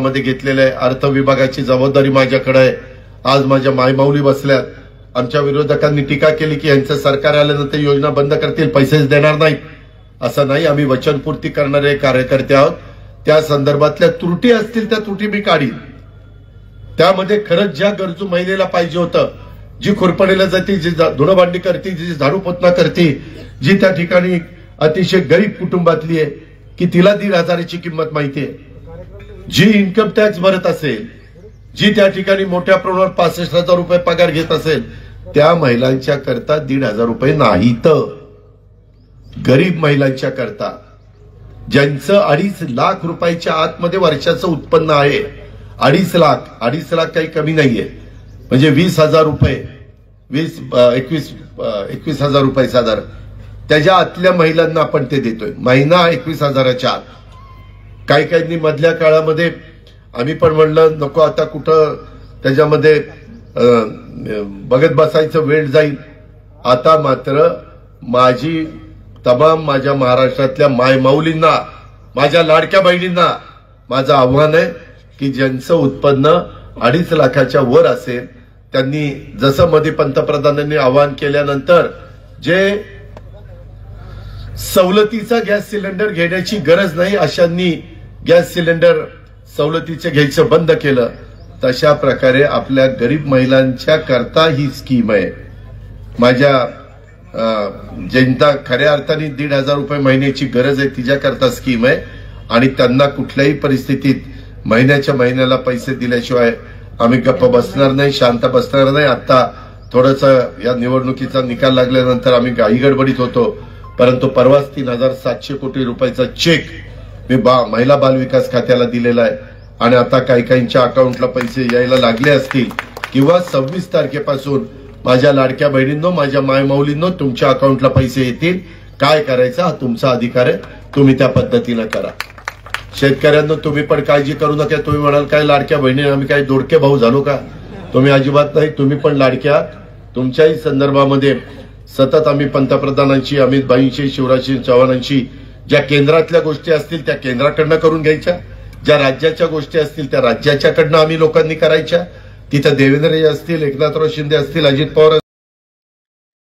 मध्ये घेतलेलं आहे। अर्थ विभागाची जबाबदारी माझ्याकडे आहे। आज माझ्या मायमाऊली बसल्यात। आमच्या विरोधकांनी टीका केली की यांचं सरकार आल्यानंतर योजना बंद करतील, पैसेच देणार नाहीत। असं नाही, आम्ही वचनपूर्ती करणारे कार्यकर्ते आहोत। त्या संदर्भातल्या त्रुटी असतील त्या त्रुटी मी काढीन। त्यामध्ये खरंच ज्या गरजू महिलेला पाहिजे होतं, जी खुरपणीला जाते, जी धुणं भांडी करते, जी झाडू पोतना करते, जी त्या ठिकाणी अतिशय गरीब कुटुंबातली आहे की तिला 1,500ची किंमत माहितीये, जी इन्कम टॅक्स भरत असेल, जी त्या ठिकाणी मोठ्या प्रमाणावर 65,000 रुपये पगार घेत असेल, त्या महिलांच्या करता 1,500 रुपये नाहीत। गरीब महिलांच्या करता ज्यांचं 2.5 लाख रुपयाच्या आतमध्ये वर्षाचं उत्पन्न आहे, 2.5 लाख काही कमी नाहीये, म्हणजे 20,000 रुपये 21,000 रुपये साधारण त्याच्या आतल्या महिलांना आपण ते देतोय। महिना 21,000च्या आत। काही काहींनी मधल्या काळामध्ये आम्ही पण म्हणलं नको आता कुठं त्याच्यामध्ये बघत बसायचं, वेळ जाईल। आता मात्र माझी तमाम माझ्या महाराष्ट्रातल्या मायमाऊलींना, माझ्या लाडक्या बहिणींना माझं आव्हान आहे की ज्यांचं उत्पन्न 2.5 लाखाच्या वर असेल, त्यांनी जसं मध्ये पंतप्रधानांनी आवाहन केल्यानंतर जे सवलतीचा गॅस सिलेंडर घेण्याची गरज नाही अशांनी गॅस सिलेंडर सवलतीचे घ्यायचं बंद केलं, तशा प्रकारे आपल्या गरीब महिलांच्या करता ही स्कीम आहे। माझ्या ज्यांना खऱ्या अर्थाने 1,500 रुपये महिन्याची गरज आहे तिच्याकरता स्कीम आहे आणि त्यांना कुठल्याही परिस्थितीत महिन्याला पैसे दिल्याशिवाय आम्ही गप्प बसणार नाही, शांत बसणार नाही। आता थोडंसं या निवडणुकीचा निकाल लागल्यानंतर आम्ही घाई गडबडीत होतो, परंतु परवाच 3,700 कोटी रुपयाचा चेक मी महिला बाल विकास खात्याला दिलेला आहे आणि आता काहींच्या अकाउंटला पैसे यायला लागले असतील किंवा 26 तारखेपासून माझ्या लाडक्या बहिणींनो, माझ्या मायमाऊलींनो तुमच्या अकाउंटला पैसे येतील। काय करायचं हा तुमचा अधिकार आहे, तुम्ही त्या पद्धतीनं करा। शेतकऱ्यांना तुम्ही पण काळजी करू नका। तुम्ही म्हणाल काय लाडक्या बहिणी आम्ही काय दोडके भाऊ झालो का? तुम्ही अजिबात नाही, तुम्ही पण लाडक्या। तुमच्याही संदर्भामध्ये सतत आम्ही पंतप्रधानांची, अमित भाईंशी, शिवराज चव्हाणांशी ज्या केंद्रातल्या गोष्टी असतील त्या केंद्राकडनं करून घ्यायच्या, ज्या राज्याच्या गोष्टी असतील त्या राज्याच्याकडनं आम्ही लोकांनी करायच्या। तिथं देवेंद्र असतील, एकनाथराव शिंदे असतील, अजित पवार।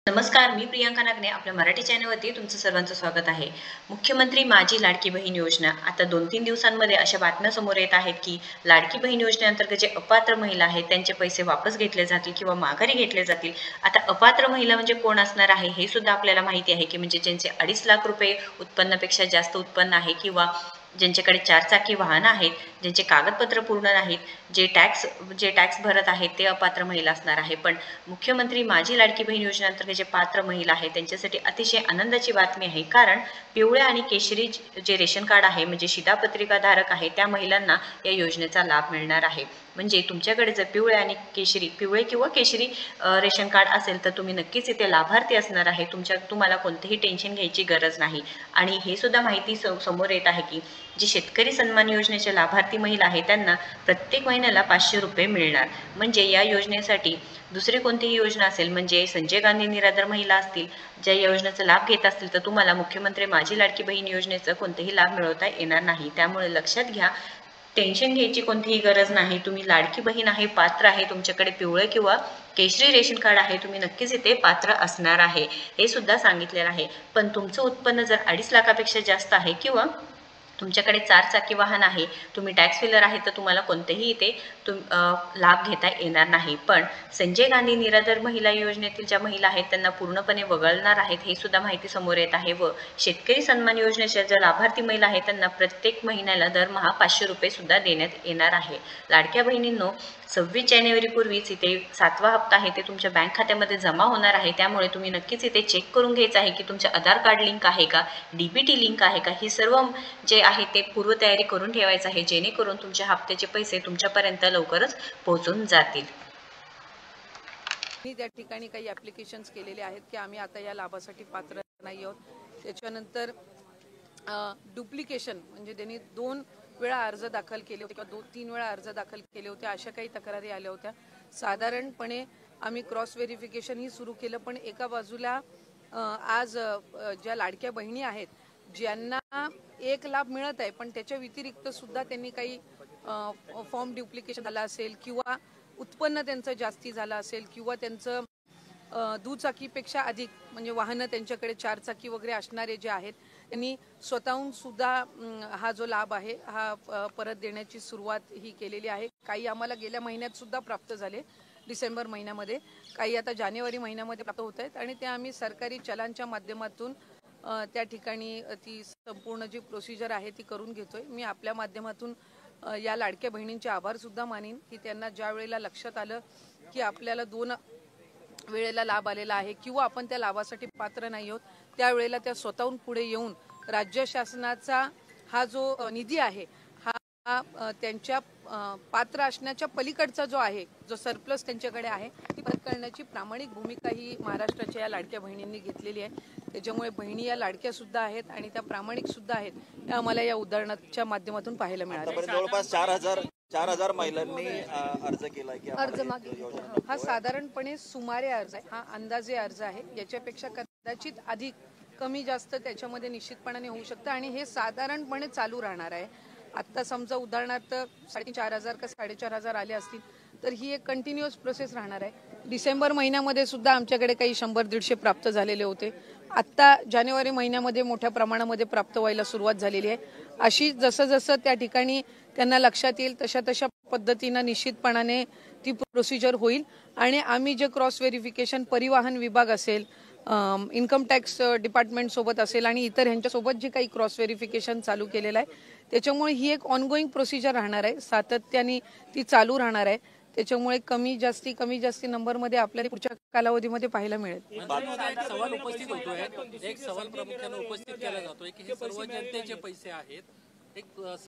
नमस्कार, मी प्रियांका नागने आपल्या मराठी चॅनलवरती तुमचं सर्वांचं स्वागत आहे। मुख्यमंत्री माझी लाडकी बहीण योजना, आता 2-3 दिवसांमध्ये अशा बातम्या समोर येत आहेत की लाडकी बहीण योजनेअंतर्गत जे अपात्र महिला आहेत त्यांचे पैसे वापस घेतले जातील किंवा माघारी घेतले जातील। आता अपात्र महिला म्हणजे कोण असणार आहे हे सुद्धा आपल्याला माहिती आहे की म्हणजे ज्यांचे 2.5 लाख रुपये उत्पन्नापेक्षा जास्त उत्पन्न आहे किंवा ज्यांच्याकडे 4 चाकी वाहन आहेत, ज्यांचे कागदपत्र पूर्ण नाहीत, जे टॅक्स भरत आहेत ते अपात्र महिला असणार आहे। पण मुख्यमंत्री माझी लाडकी बहीण योजनेअंतर्गत जे पात्र महिला आहेत त्यांच्यासाठी अतिशय आनंदाची बातमी आहे, कारण पिवळे आणि केशरी जे रेशन कार्ड आहे म्हणजे शिधापत्रिका धारक आहे त्या महिलांना या योजनेचा लाभ मिळणार आहे। म्हणजे तुमच्याकडे जर पिवळे किंवा केशरी रेशन कार्ड असेल तर तुम्ही नक्कीच इथे लाभार्थी असणार आहे। तुम्हाला कोणतेही टेन्शन घ्यायची गरज नाही। आणि हे सुद्धा माहिती समोर येत आहे की जी शेतकरी सन्मान योजनेचे लाभार्थी महिला आहे त्यांना प्रत्येक महिन्याला 500 रुपये मिळणार। म्हणजे या योजनेसाठी दुसरी कोणतीही योजना असेल, म्हणजे संजय गांधी निराधार महिला असतील ज्या योजनेचा लाभ घेत असतील तर तुम्हाला मुख्यमंत्री माझी लाडकी बहीण योजनेचा कोणतेही लाभ मिळवता येणार नाही। त्यामुळे लक्षात घ्या, टेन्शन घ्यायची कोणतीही गरज नाही। तुम्ही लाडकी बहीण आहे, पात्र आहे, तुमच्याकडे पिवळे किंवा केशरी रेशन कार्ड आहे, तुम्ही नक्कीच इथे पात्र असणार आहे हे सुद्धा सांगितलेलं आहे। पण तुमचं उत्पन्न जर 2.5 लाखापेक्षा जास्त आहे किंवा तुमच्याकडे 4 चाकी वाहन आहे, तुम्ही टॅक्स फिलर आहे तर तुम्हाला कोणतेही इथे लाभ घेता येणार नाही। पण संजय गांधी निराधार महिला योजनेतील ज्या महिला आहेत त्यांना पूर्णपणे वगळणार आहेत हे सुद्धा माहिती समोर येत आहे। व शेतकरी सन्मान योजनेच्या ज्या लाभार्थी महिला आहेत त्यांना प्रत्येक महिन्याला दरमहा 500 रुपये सुद्धा देण्यात येणार आहे। लाडक्या बहिणींनो, 26 जानेवारीपूर्वीच इथे 7वा हप्ता आहे ते तुमच्या बँक खात्यामध्ये जमा होणार आहे। त्यामुळे तुम्ही नक्कीच इथे चेक करून घ्यायचं आहे की तुमच्या आधार कार्ड लिंक आहे का, डीबीटी लिंक आहे का, ही सर्व जे आहे ते पूर्वतयारी करून ठेवायचं आहे, जेणेकरून तुमच्या हप्त्याचे पैसे तुमच्यापर्यंत लवकरच पोहोचून जातील। मी त्या ठिकाणी काही ॲप्लिकेशन्स केलेले आहेत की आम्ही आता या लाभासाठी पात्र नाही आहोत। त्याच्यानंतर डुप्लिकेशन म्हणजे त्यांनी 2 वेळा अर्ज दाखल केले होते किंवा 2-3 वेळा अर्ज दाखल केले होते, अशा काही तक्रारी आल्या होत्या। साधारणपणे आम्ही क्रॉस व्हेरिफिकेशनही सुरू केलं, पण एका बाजूला आज ज्या लाडक्या बहिणी आहेत ज्यांना एक लाभ मिळत आहे पण त्याच्या व्यतिरिक्त सुद्धा त्यांनी काही फॉर्म ड्युप्लिकेशन झालं असेल किंवा उत्पन्न त्यांचं जास्ती झालं असेल किंवा त्यांचं दुचाकीपेक्षा अधिक म्हणजे वाहनं त्यांच्याकडे 4 चाकी वगैरे असणारे जे आहेत त्यांनी स्वतःहून सुद्धा हा जो लाभ आहे हा परत देण्याची सुरुवात ही केलेली आहे. काही आम्हाला गेल्या महिन्यात सुद्धा प्राप्त झाले, डिसेंबर महिन्यामध्ये, काही आता जानेवारी महिन्यामध्ये प्राप्त होत आहेत आणि ते आम्ही सरकारी चलांच्या माध्यमातून त्या ठिकाणी ती संपूर्ण जी प्रोसिजर आहे ती करून घेतोय. मी आपल्या माध्यमातून या लाडक्या बहिणींचे आभार सुद्धा मानेन की त्यांना ज्या वेळेला लक्षात आलं की आपल्याला 2 वेळेला लाभ आलेला आहे किंवा आपण त्या लाभासाठी पात्र नाही आहोत, त्यावेळेला त्या स्वतःहून पुढे येऊन राज्य शासनाचा हा जो निधी आहे हा त्यांच्या पात्र असण्याच्या पलीकडचा जो आहे, जो सरप्लस त्यांच्याकडे आहे, ती परत करण्याची प्रामाणिक भूमिका ही महाराष्ट्राच्या या लाडक्या बहिणींनी घेतलेली आहे. त्याच्यामुळे बहिणी या लाडक्या सुद्धा आहेत आणि त्या प्रामाणिक सुद्धा आहेत, हे आम्हाला या उदाहरणाच्या माध्यमातून पाहायला मिळालं. जवळपास 4,000 महिलांनी अर्ज केला की अर्ज मागे हा साधारणपणे सुमारे अर्ज आहे, हा अंदाजे अर्ज आहे. याच्यापेक्षा कदाचित अधिक कमी जास्त त्याच्यामध्ये निश्चितपणाने होऊ शकतं आणि हे साधारणपणे चालू राहणार आहे. आत्ता समजा उदाहरणार्थ 4,500 का 4,500 आले असतील तर ही एक कंटिन्युअस प्रोसेस राहणार आहे. डिसेंबर महिन्यामध्ये सुद्धा आमच्याकडे काही 100-150 प्राप्त झालेले होते. आत्ता जानेवारी महिन्यामध्ये मोठ्या प्रमाणामध्ये प्राप्त व्हायला सुरुवात झालेली आहे. अशी जसं जसं त्या ठिकाणी त्यांना लक्षात येईल तशा पद्धतीनं निश्चितपणाने ती प्रोसिजर होईल आणि आम्ही जे क्रॉस व्हेरिफिकेशन परिवहन विभाग असेल, इन्कम टॅक्स डिपार्टमेंट सोबत असेल आणि इतर ह्यांच्यासोबत जे काही क्रॉस व्हेरिफिकेशन चालू केलेलं आहे त्याच्यामुळे ही एक ऑनगोईंग प्रोसिजर राहणार आहे, सातत्याने ती चालू राहणार आहे. त्याच्यामुळे कमी जास्ती नंबरमध्ये आपल्याला पुढच्या कालावधीमध्ये पाहायला मिळेल. एक सवाल उपस्थित होतोय, एक सवाल प्रामुख्याने उपस्थित केला जातोय की हे सर्व जनतेचे पैसे आहेत. एक